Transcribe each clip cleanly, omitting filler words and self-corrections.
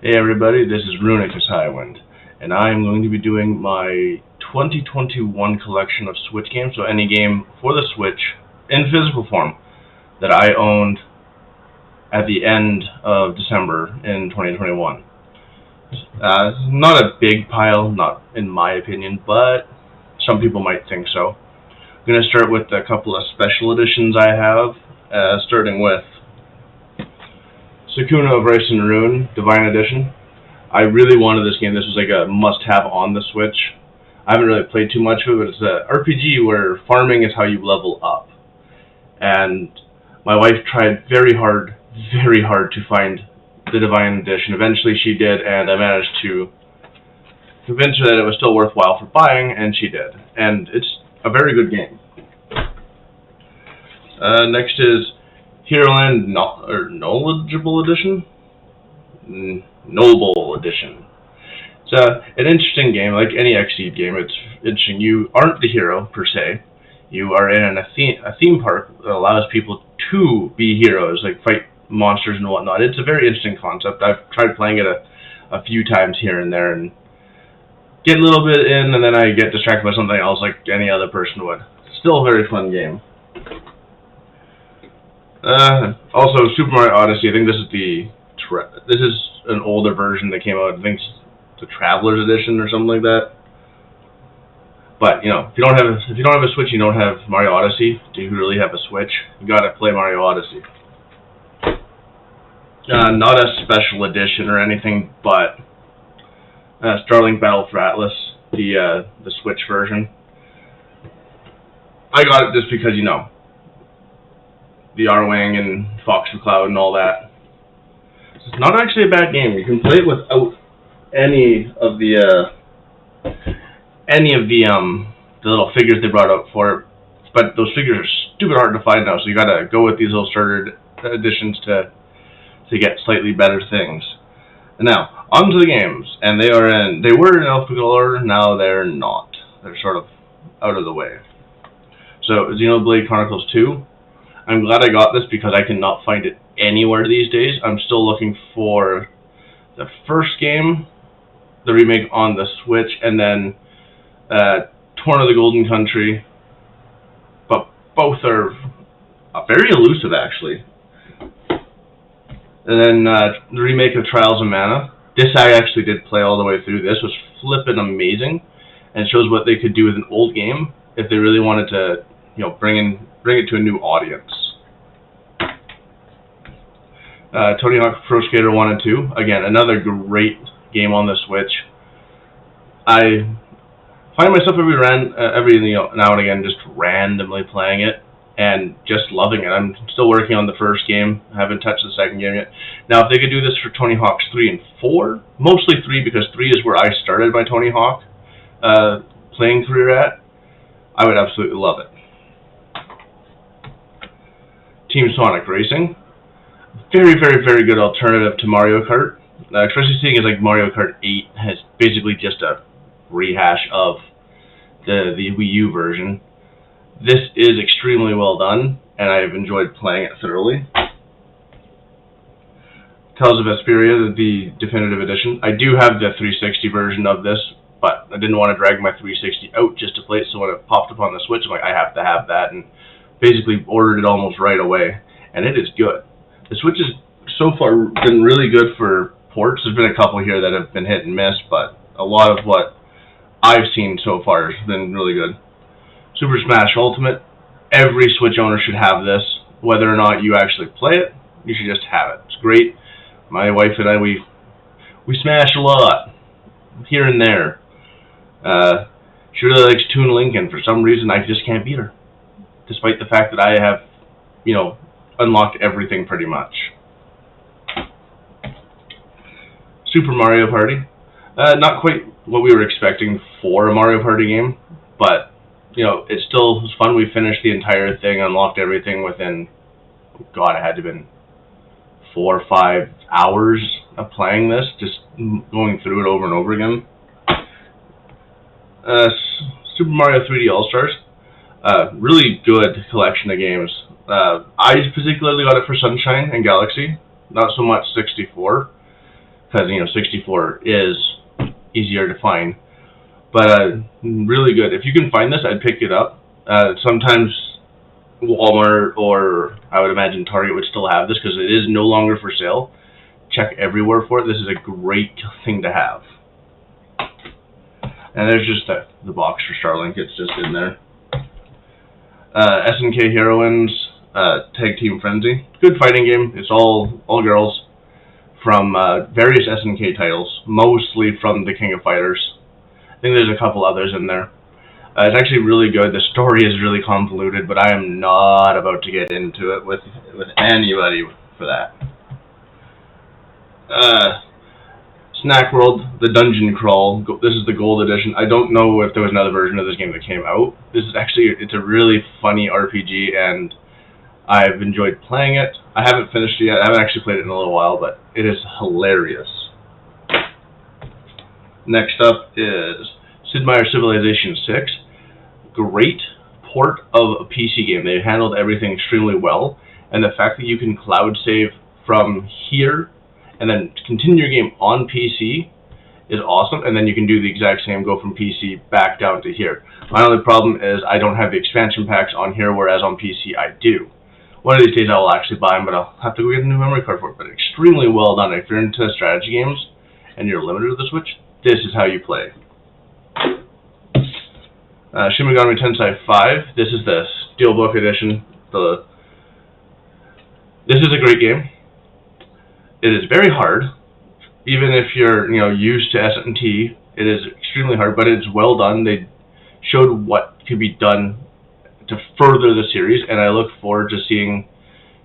Hey everybody, this is Runicus Highwind, and I am going to be doing my 2021 collection of Switch games, so any game for the Switch in physical form that I owned at the end of December in 2021. Not a big pile, not in my opinion, but some people might think so. I'm going to start with a couple of special editions I have, starting with Sakuna of Rice and Ruin, Divine Edition. I really wanted this game. This was like a must-have on the Switch. I haven't really played too much of it, but it's an RPG where farming is how you level up. And my wife tried very hard to find the Divine Edition. Eventually she did, and I managed to convince her that it was still worthwhile for buying, and she did. And it's a very good game. Next is Heroland Knowledgeable Edition? Noble Edition. It's an interesting game, like any Xseed game. It's interesting. You aren't the hero, per se. You are in a theme park that allows people to be heroes, like fight monsters and whatnot. It's a very interesting concept. I've tried playing it a few times here and there, and get a little bit in, and then I get distracted by something else like any other person would. Still a very fun game. Also, Super Mario Odyssey. I think this is an older version that came out. I think it's the Traveler's Edition or something like that. But if you don't have a Switch, you don't have Mario Odyssey. Do you really have a Switch? You gotta play Mario Odyssey. Not a special edition or anything, but Starlink Battle for Atlas, the Switch version. I got it just because the R-Wing and Fox McCloud and all that. It's not actually a bad game. You can play it without any of the little figures they brought out for it, but those figures are stupid hard to find now, so you gotta go with these little starter editions to get slightly better things. And now, on to the games, and they were in alphabetical order, now they're not. They're sort of out of the way. So, Xenoblade Chronicles 2. I'm glad I got this because I cannot find it anywhere these days. I'm still looking for the first game, the remake on the Switch, and then Torn of the Golden Country. But both are very elusive, actually. And then the remake of Trials of Mana. This I actually did play all the way through. This was flippin' amazing, and shows what they could do with an old game if they really wanted to, bring it to a new audience. Tony Hawk Pro Skater 1 and 2. Again, another great game on the Switch. I find myself every now and again just randomly playing it and just loving it. I'm still working on the first game. I haven't touched the second game yet. Now, if they could do this for Tony Hawk's 3 and 4, mostly 3 because 3 is where I started my Tony Hawk playing career at, I would absolutely love it. Team Sonic Racing. Very, very, very good alternative to Mario Kart. Especially seeing as like Mario Kart 8 has basically just a rehash of the Wii U version. This is extremely well done, and I've enjoyed playing it thoroughly. Tales of Vesperia, the definitive edition. I do have the 360 version of this, but I didn't want to drag my 360 out just to play it, so when it popped up on the Switch, I'm like, I have to have that, and basically ordered it almost right away, and it is good. The Switch has so far been really good for ports. There's been a couple here that have been hit and miss, but a lot of what I've seen so far has been really good. Super Smash Ultimate. Every Switch owner should have this. Whether or not you actually play it, you should just have it. It's great. My wife and I, we smash a lot, here and there. She really likes Toon Link, and for some reason I just can't beat her, despite the fact that I have, unlocked everything pretty much. Super Mario Party. Not quite what we were expecting for a Mario Party game, but it still was fun. We finished the entire thing, unlocked everything within, God, it had to have been 4 or 5 hours of playing this, just going through it over and over again. Super Mario 3D All-Stars. Really good collection of games. I particularly got it for Sunshine and Galaxy, not so much 64. because 64 is easier to find. But really good. If you can find this, I'd pick it up. Sometimes Walmart or I would imagine Target would still have this because it is no longer for sale. Check everywhere for it. This is a great thing to have. And there's just the box for Starlink. It's just in there. SNK Heroines Tag Team Frenzy. Good fighting game. It's all girls from various SNK titles, mostly from the King of Fighters. I think there's a couple others in there. It's actually really good. The story is really convoluted, but I am not about to get into it with anybody for that. Snack World, the Dungeon Crawl. This is the gold edition. I don't know if there was another version of this game that came out. This is actually, it's a really funny RPG, and I've enjoyed playing it. I haven't finished it yet. I haven't actually played it in a little while, but it is hilarious. Next up is Sid Meier's Civilization 6. Great port of a PC game. They handled everything extremely well, and the fact that you can cloud save from here and then continue your game on PC is awesome, and then you can do the exact same, go from PC back down to here. My only problem is I don't have the expansion packs on here, whereas on PC I do. One of these days I will actually buy them, but I'll have to go get a new memory card for it. But extremely well done. If you're into strategy games and you're limited to the Switch, this is how you play. Shin Megami Tensei 5. This is the Steelbook edition. This is a great game. It is very hard. Even if you're used to S&T, it is extremely hard, but it's well done. They showed what could be done to further the series, and I look forward to seeing,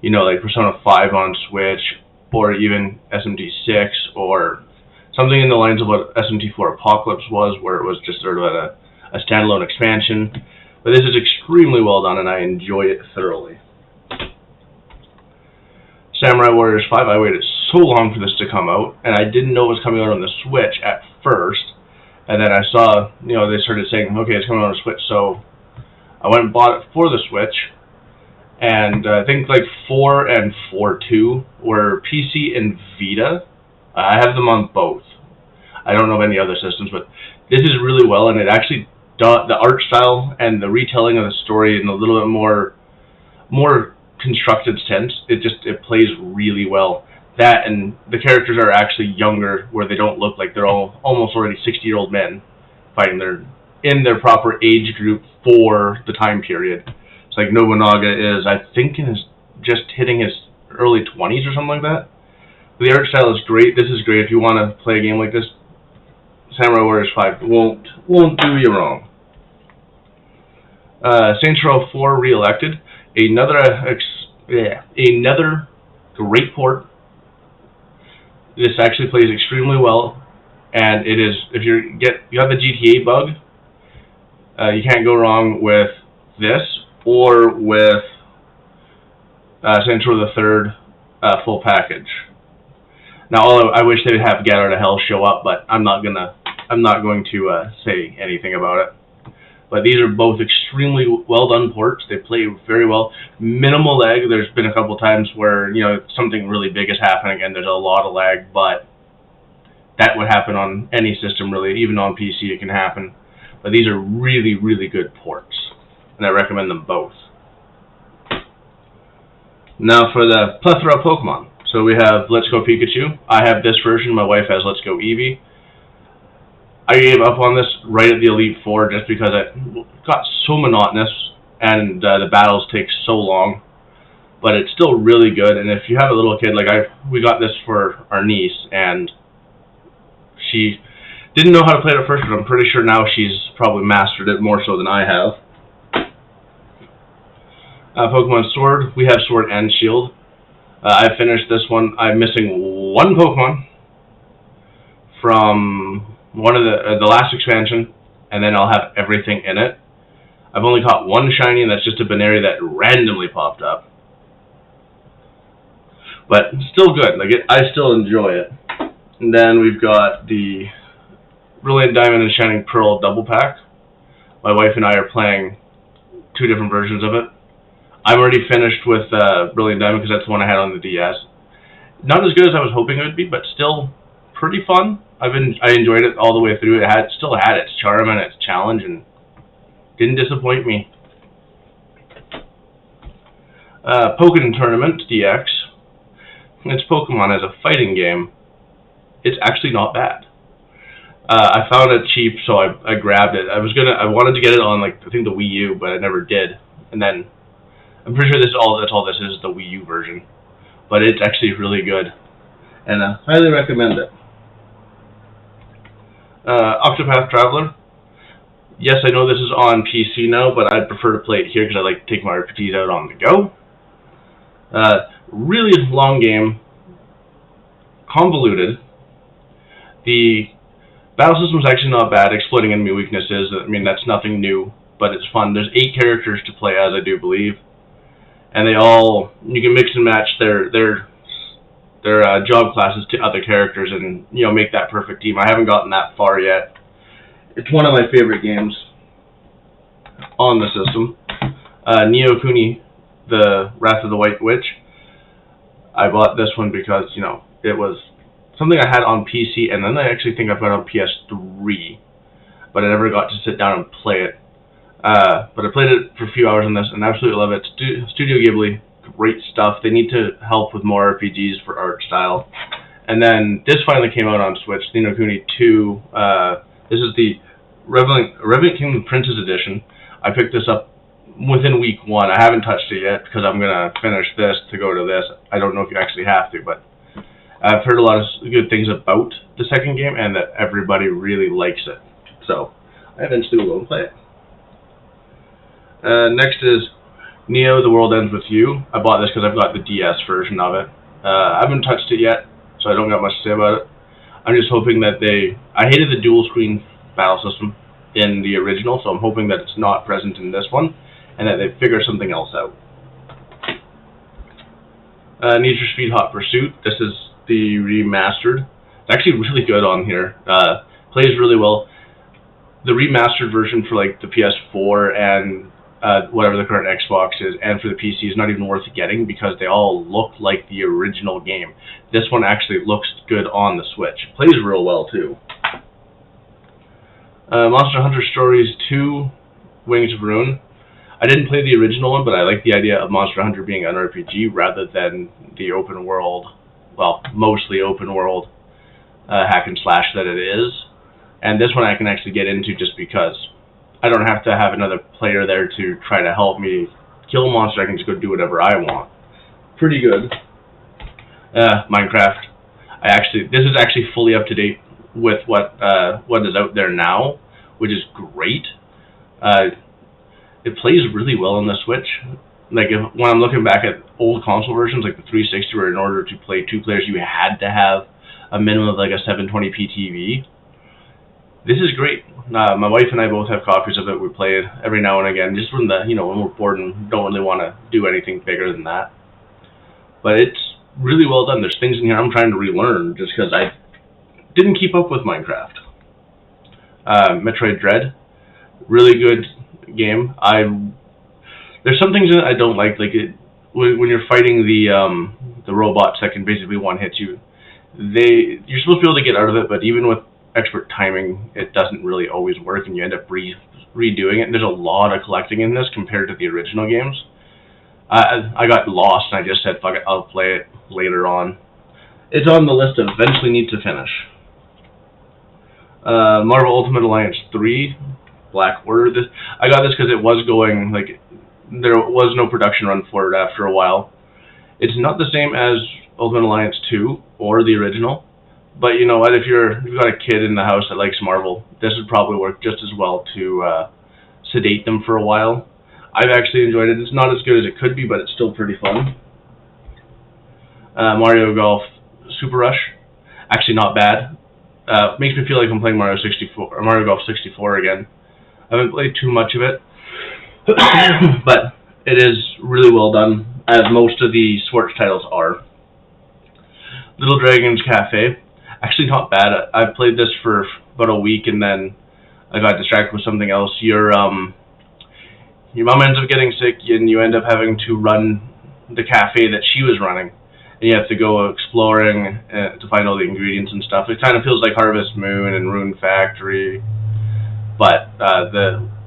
like Persona 5 on Switch, or even SMT 6, or something in the lines of what SMT4 Apocalypse was, where it was just sort of a standalone expansion. But this is extremely well done, and I enjoy it thoroughly. Samurai Warriors 5, I waited so long for this to come out, and I didn't know it was coming out on the Switch at first, and then I saw, they started saying, okay, it's coming out on the Switch, so I went and bought it for the Switch, and I think like 4 and 4.2 were PC and Vita. I have them on both. I don't know of any other systems, but this is really well, and it actually, the art style and the retelling of the story in a little bit more constructed sense, it plays really well. That, and the characters are actually younger, where they don't look like they're all almost already 60-year-old men fighting. They're in their proper age group for the time period. It's like Nobunaga is, I think, just hitting his early 20s or something like that. But the art style is great. This is great if you want to play a game like this. Samurai Warriors 5 won't do you wrong. Saints Row 4 Re-Elected. Another great port. This actually plays extremely well, and it is, if you got the GTA bug, you can't go wrong with this or with Saints Row the Third full package. Now, I wish they'd have Get Out of Hell show up, but I'm not going to say anything about it. But these are both extremely well done ports. They play very well. Minimal lag. There's been a couple times where something really big is happening and there's a lot of lag, but that would happen on any system really. Even on PC it can happen. But these are really, really good ports, and I recommend them both. Now for the plethora of Pokemon. So we have Let's Go Pikachu. I have this version. My wife has Let's Go Eevee. I gave up on this right at the Elite Four just because it got so monotonous and the battles take so long. But it's still really good, and if you have a little kid, we got this for our niece, and she didn't know how to play it at first, but I'm pretty sure now she's probably mastered it more so than I have. Pokemon Sword, we have Sword and Shield. I finished this one. I'm missing one Pokemon from one of the last expansion, and then I'll have everything in it. I've only caught one shiny, and that's just a Baneri that randomly popped up. But still good. I still enjoy it. And then we've got the Brilliant Diamond and Shining Pearl double pack. My wife and I are playing 2 different versions of it. I'm already finished with Brilliant Diamond because that's the one I had on the DS. Not as good as I was hoping it would be, but still pretty fun. I enjoyed it all the way through. Still had its charm and its challenge, and didn't disappoint me. Pokken Tournament DX. It's Pokemon as a fighting game. It's actually not bad. I found it cheap, so I grabbed it. I wanted to get it on, like, I think the Wii U, but I never did. And then I'm pretty sure that's all this is, the Wii U version. But it's actually really good, and I highly recommend it. Octopath Traveler. Yes, I know this is on PC now, but I'd prefer to play it here because I like to take my RPGs out on the go. Really long game. Convoluted. The battle system is actually not bad, exploiting enemy weaknesses. I mean, that's nothing new, but it's fun. There's 8 characters to play as, I do believe. And you can mix and match their job classes to other characters and, make that perfect team. I haven't gotten that far yet. It's one of my favorite games on the system. Neo Kuni, the Wrath of the White Witch. I bought this one because, it was something I had on PC, and then I actually think I put it on PS3, but I never got to sit down and play it. But I played it for a few hours on this and absolutely love it. Studio Ghibli, great stuff. They need to help with more RPGs for art style. And then this finally came out on Switch, Ni no Kuni 2. This is the Revenant Kingdom Princess Edition. I picked this up within week 1. I haven't touched it yet because I'm going to finish this to go to this. I don't know if you actually have to, but I've heard a lot of good things about the second game and that everybody really likes it. So I eventually will go and play it. Next is Neo, The World Ends With You. I bought this because I've got the DS version of it. I haven't touched it yet, so I don't got much to say about it. I'm just hoping that I hated the dual screen battle system in the original, so I'm hoping that it's not present in this one, and that they figure something else out. Need for Speed Hot Pursuit. This is the remastered. It's actually really good on here. Plays really well. The remastered version for like the PS4 and whatever the current Xbox is, and for the PC is not even worth getting because they all look like the original game. This one actually looks good on the Switch. Plays real well too. Monster Hunter Stories 2, Wings of Ruin. I didn't play the original one, but I like the idea of Monster Hunter being an RPG rather than the open world, well, mostly open world hack and slash that it is. And this one I can actually get into just because I don't have to have another player there to try to help me kill a monster. I can just go do whatever I want. Pretty good. Minecraft. This is actually fully up to date with what is out there now, which is great. It plays really well on the Switch. Like when I'm looking back at old console versions, like the 360, where in order to play 2 players, you had to have a minimum of like a 720p TV. This is great. My wife and I both have copies of it. We play it every now and again, just when when we're bored and don't really want to do anything bigger than that. But it's really well done. There's things in here I'm trying to relearn just because I didn't keep up with Minecraft. Metroid Dread, really good game. There's some things in it I don't like when you're fighting the robots that can basically one-hit you. You're supposed to be able to get out of it, but even with expert timing, it doesn't really always work, and you end up redoing it. And there's a lot of collecting in this compared to the original games. I got lost, and I just said, fuck it, I'll play it later on. It's on the list of eventually need to finish. Marvel Ultimate Alliance 3, Black Order. I got this because it was going, there was no production run for it after a while. It's not the same as Ultimate Alliance 2 or the original, but you know what, if you've got a kid in the house that likes Marvel, this would probably work just as well to sedate them for a while. I've actually enjoyed it. It's not as good as it could be, but it's still pretty fun. Mario Golf Super Rush, actually not bad. Makes me feel like I'm playing Mario Golf 64 again. I haven't played too much of it, but it is really well done, as most of the sports titles are. Little Dragon's Cafe, actually not bad. I played this for about a week, and then I got distracted with something else. Your mom ends up getting sick, and you end up having to run the cafe that she was running. and you have to go exploring to find all the ingredients and stuff. It kind of feels like Harvest Moon and Rune Factory, but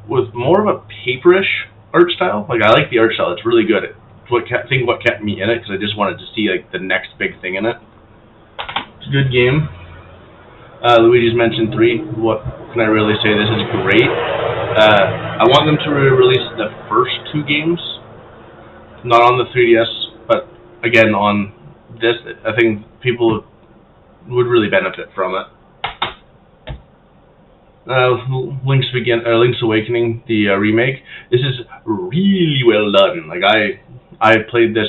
with more of a paperish art style. Like, I like the art style; it's really good. It's what kept me in it, because I just wanted to see like the next big thing in it. It's a good game. Luigi's Mansion 3. What can I really say? This is great. I want them to release the first 2 games, not on the 3DS, but again on this. I think people would really benefit from it. Link's Awakening, the remake. This is really well done. Like, I played this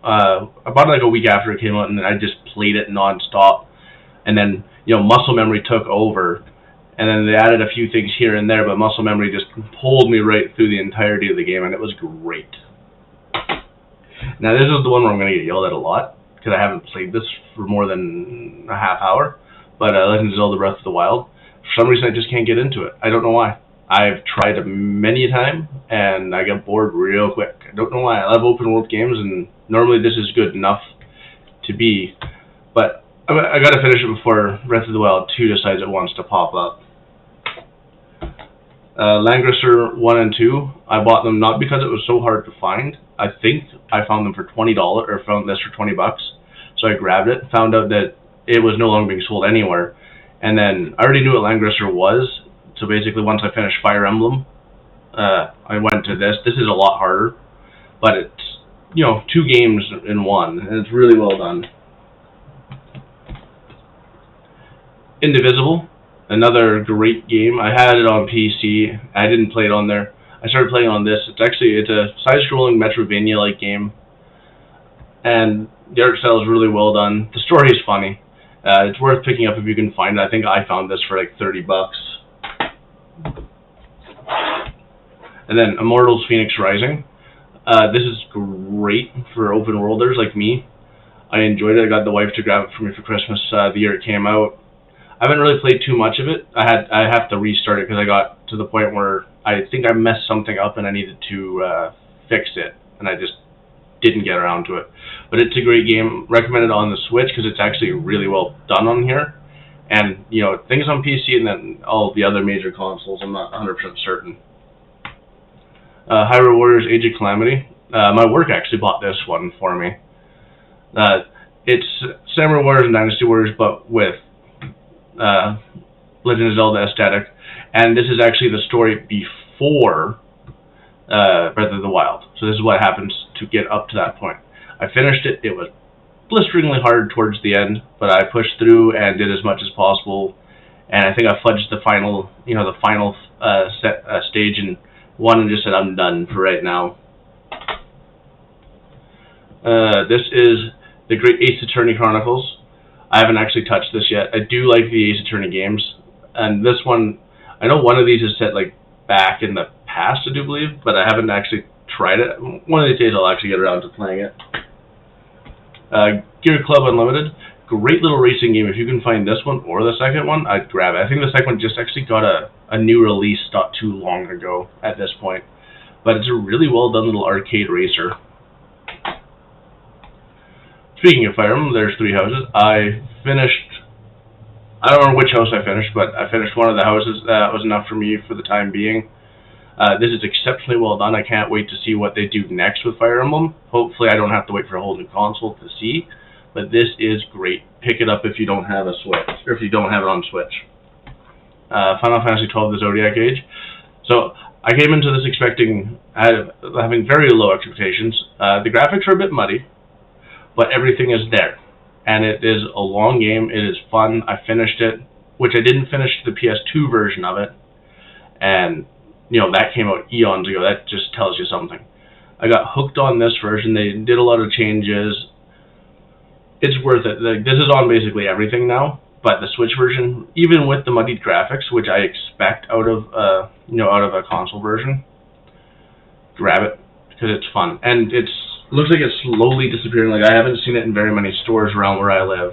about like a week after it came out, and I just played it non-stop. And then, muscle memory took over, and then they added a few things here and there, but muscle memory just pulled me right through the entirety of the game, and it was great. Now, this is the one where I'm going to get yelled at a lot, because I haven't played this for more than a half hour, but Legend of Zelda Breath of the Wild. For some reason, I just can't get into it. I don't know why. I've tried it many a time, and I get bored real quick. I don't know why. I love open world games, and normally this is good enough to be, but I gotta finish it before Breath of the Wild 2 decides it wants to pop up. Langrisser 1 and 2, I bought them not because it was so hard to find. I think I found them for $20, or found this for $20. So I grabbed it, found out that it was no longer being sold anywhere. And then I already knew what Langrisser was, so basically once I finished Fire Emblem, I went to this. This is a lot harder, but it's, 2 games in one, and it's really well done. Indivisible, another great game. I had it on PC. I didn't play it on there. I started playing on this. It's a side-scrolling Metroidvania-like game, and the art style is really well done. The story is funny. It's worth picking up if you can find it. I think I found this for like $30. And then Immortals Phoenix Rising. This is great for open worlders like me. I enjoyed it. I got the wife to grab it for me for Christmas the year it came out. I haven't really played too much of it. I have to restart it because I got to the point where I think I messed something up and I needed to fix it, and I just didn't get around to it. But it's a great game. Recommended on the Switch because it's actually really well done on here. And, things on PC and then all the other major consoles, I'm not 100% certain. Hyrule Warriors Age of Calamity. My work actually bought this one for me. It's Samurai Warriors and Dynasty Warriors, but with Legend of Zelda aesthetic. And this is actually the story before Breath of the Wild. So this is what happens to get up to that point. I finished it. It was blisteringly hard towards the end, but I pushed through and did as much as possible. And I think I fudged the final, stage in one and just said I'm done for right now. This is the Great Ace Attorney Chronicles. I haven't actually touched this yet. I do like the Ace Attorney games, and this one, I know one of these is set like back in the past, I do believe, but I haven't actually tried it. One of these days I'll actually get around to playing it. Gear Club Unlimited, great little racing game. If you can find this one or the second one, I'd grab it. I think the second one just actually got a new release not too long ago at this point, but it's a really well done little arcade racer. Speaking of Fire Emblem, there's 3 houses. I don't remember which house I finished, but I finished one of the houses. That was enough for me for the time being. This is exceptionally well done. I can't wait to see what they do next with Fire Emblem. Hopefully I don't have to wait for a whole new console to see, but this is great. Pick it up if you don't have a Switch, or if you don't have it on Switch. Final Fantasy XII, the Zodiac Age. So I came into this having very low expectations. The graphics are a bit muddy, but everything is there. And it is a long game. It is fun. I finished it, which I didn't finish the PS2 version of it. And, that came out eons ago. That just tells you something. I got hooked on this version. They did a lot of changes. It's worth it. This is on basically everything now. But the Switch version, even with the muddied graphics, which I expect out of a console version, grab it because it's fun. And it looks like it's slowly disappearing. Like, I haven't seen it in very many stores around where I live.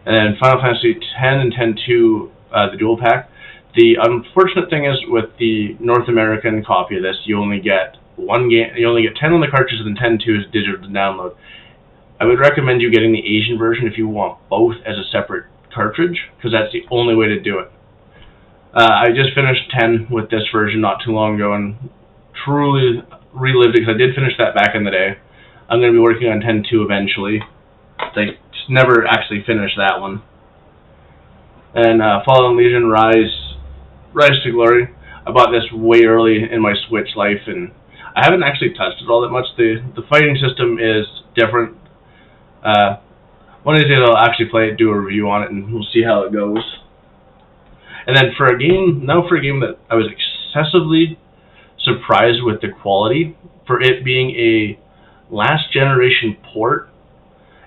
And then Final Fantasy X and X-2, the dual pack. The unfortunate thing is with the North American copy of this, you only get one game. You only get 10 on the cartridge, and then X-2 is digital to download. I would recommend you getting the Asian version if you want both as a separate cartridge, because that's the only way to do it. I just finished 10 with this version not too long ago and truly relived it, because I did finish that back in the day. I'm going to be working on 10.2 eventually. I just never actually finished that one. And Fallen Legion Rise to Glory. I bought this way early in my Switch life, and I haven't actually touched it all that much. The fighting system is different. One of these days I'll actually play it, do a review on it, and we'll see how it goes. And then for a game that I was excessively surprised with the quality, for it being a last generation port,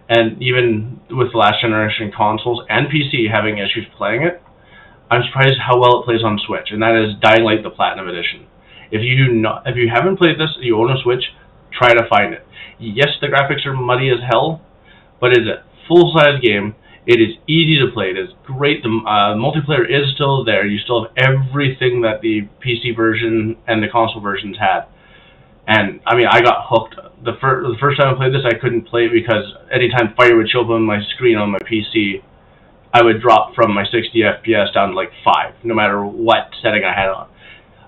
and even with the last generation consoles and PC having issues playing it, I'm surprised how well it plays on Switch, and that is Dying Light the Platinum Edition. If you haven't played this, you own a Switch, try to find it. Yes, the graphics are muddy as hell, but it is a full-size game. It is easy to play. It is great. The multiplayer is still there. You still have everything that the PC version and the console versions had. And I mean, I got hooked. The first time I played this, I couldn't play it because anytime fire would show up on my screen on my PC, I would drop from my 60 FPS down to like 5, no matter what setting I had on.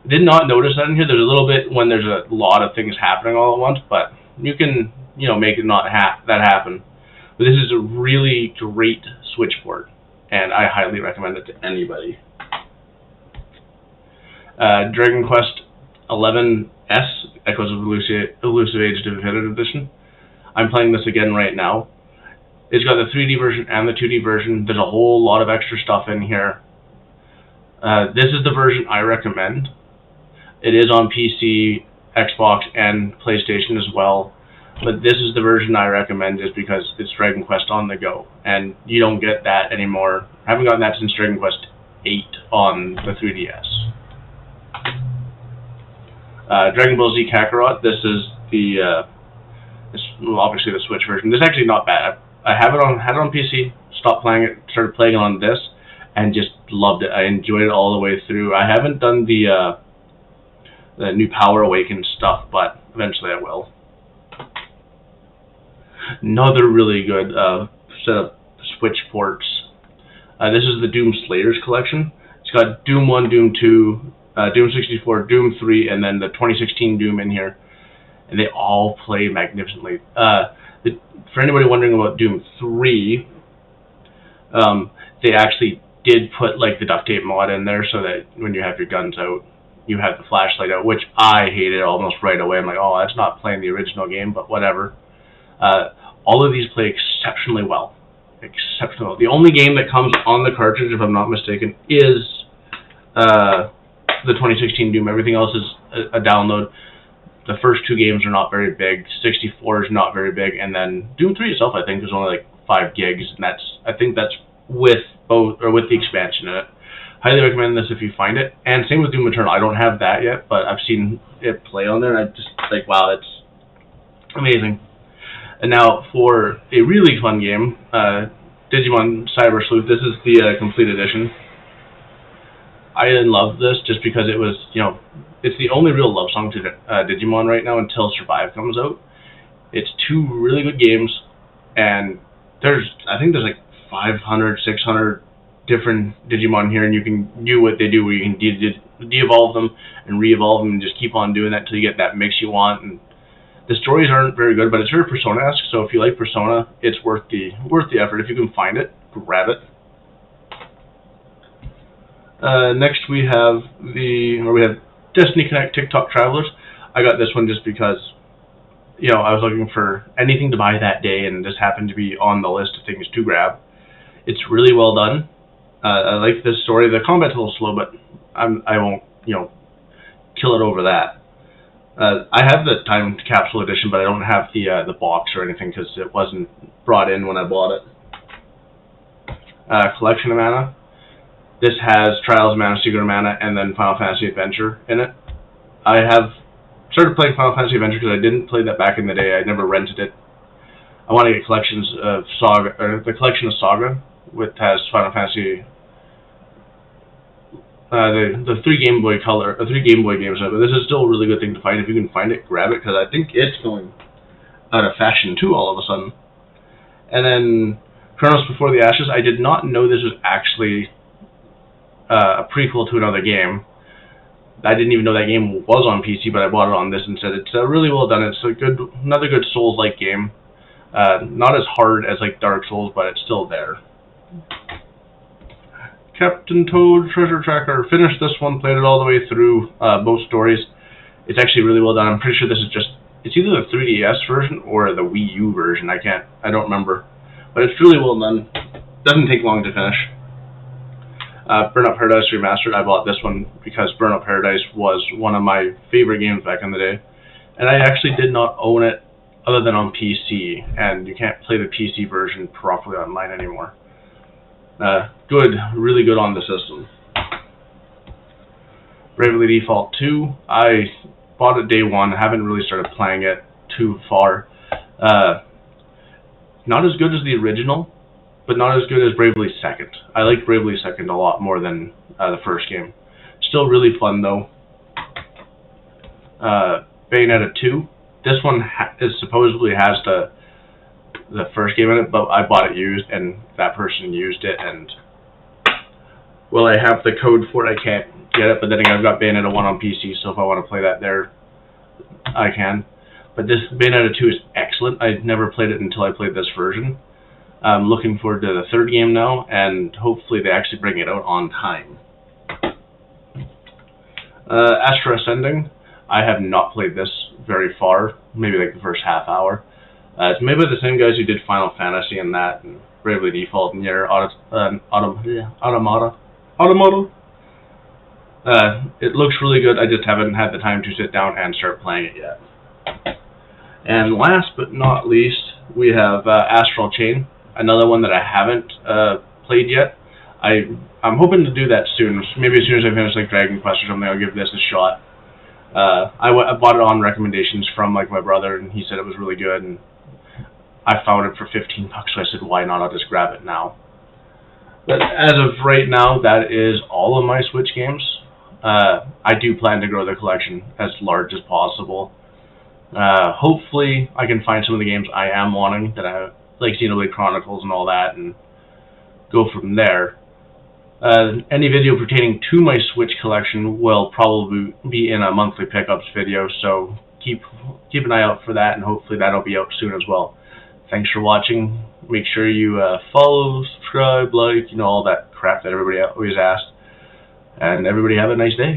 I did not notice that in here. There's a little bit when there's a lot of things happening all at once, but you can, make it not that happen. But this is a really great Switch port, and I highly recommend it to anybody. Dragon Quest XI Echoes of Elusive Age Definitive Edition. I'm playing this again right now. It's got the 3D version and the 2D version. There's a whole lot of extra stuff in here. This is the version I recommend. It is on PC, Xbox, and PlayStation as well. But this is the version I recommend just because it's Dragon Quest on the go. And you don't get that anymore. I haven't gotten that since Dragon Quest 8 on the 3DS. Dragon Ball Z Kakarot. This is obviously the Switch version. This is actually not bad. I had it on PC, stopped playing it, started playing it on this, and just loved it. I enjoyed it all the way through. I haven't done the new Power Awakened stuff, but eventually I will. Another really good set of Switch ports. This is the Doom Slayers collection. It's got Doom 1, Doom 2, Doom 64, Doom 3, and then the 2016 Doom in here. And they all play magnificently. For anybody wondering about Doom 3, they actually did put like the duct tape mod in there so that when you have your guns out, you have the flashlight out, which I hated almost right away. I'm like, oh, that's not playing the original game, but whatever. All of these play exceptionally well. Exceptional. The only game that comes on the cartridge, if I'm not mistaken, is the 2016 Doom. Everything else is a download. The first two games are not very big. 64 is not very big, and then Doom 3 itself, I think, is only like 5 gigs, and I think that's with the expansion in it. Highly recommend this if you find it. And same with Doom Eternal. I don't have that yet, but I've seen it play on there, and I just like, wow, it's amazing. And now for a really fun game, Digimon Cyber Sleuth. This is the complete edition. I love this just because it was, it's the only real love song to Digimon right now until Survive comes out. It's 2 really good games, and I think there's like 500, 600 different Digimon here, and you can do what they do, where you can de-evolve them and re-evolve them and just keep on doing that until you get that mix you want. And the stories aren't very good, but it's very Persona-esque, so if you like Persona, it's worth the effort. If you can find it, grab it. Next we have Destiny Connect TikTok Travelers. I got this one just because, I was looking for anything to buy that day, and this happened to be on the list of things to grab. It's really well done. I like this story. The combat's a little slow, but I won't, kill it over that. I have the Time Capsule Edition, but I don't have the box or anything because it wasn't brought in when I bought it. Collection of Mana. This has Trials of Mana, Secret of Mana, and then Final Fantasy Adventure in it. I have started playing Final Fantasy Adventure because I didn't play that back in the day. I never rented it. I want to get collections of Saga, or the collection of Saga, which has Final Fantasy, the 3 Game Boy games. But this is still a really good thing to find. If you can find it, grab it, because I think it's going out of fashion too all of a sudden. And then Chronos Before the Ashes, I did not know this was actually a prequel to another game. I didn't even know that game was on PC, but I bought it on this instead. It's really well done. It's another good Souls-like game. Not as hard as like Dark Souls, but it's still there. Captain Toad Treasure Tracker. Finished this one, played it all the way through, both stories. It's actually really well done. I'm pretty sure this is it's either the 3DS version or the Wii U version. I don't remember. But it's really well done. Doesn't take long to finish. Burnout Paradise Remastered. I bought this one because Burnout Paradise was one of my favorite games back in the day. And I actually did not own it other than on PC. And you can't play the PC version properly online anymore. Good, really good on the system. Bravely Default 2, I bought it day one, haven't really started playing it too far. Not as good as the original, but not as good as Bravely Second. I like Bravely Second a lot more than the first game. Still really fun though. Bayonetta 2, this one supposedly has the first game in it, but I bought it used, and that person used it, and well, I have the code for it, I can't get it, but then again, I've got Bayonetta 1 on PC, so if I want to play that there, I can. But this Bayonetta 2 is excellent. I never played it until I played this version. I'm looking forward to the third game now, and hopefully they actually bring it out on time. Astro Ascending, I have not played this very far, maybe like the first half hour. It's made by the same guys who did Final Fantasy and that, and Bravely Default, and Nier Automata. It looks really good, I just haven't had the time to sit down and start playing it yet. And last but not least, we have Astral Chain, another one that I haven't played yet. I'm hoping to do that soon. Maybe as soon as I finish like Dragon Quest or something, I'll give this a shot. I bought it on recommendations from like my brother, and he said it was really good, and I found it for $15, so I said, why not? I'll just grab it now. But as of right now, that is all of my Switch games. I do plan to grow the collection as large as possible. Hopefully, I can find some of the games I am wanting, that I like Xenoblade Chronicles and all that, and go from there. Any video pertaining to my Switch collection will probably be in a monthly pickups video, so keep an eye out for that, and hopefully that'll be out soon as well. Thanks for watching. Make sure you follow, subscribe, like, all that crap that everybody always asks. And everybody have a nice day.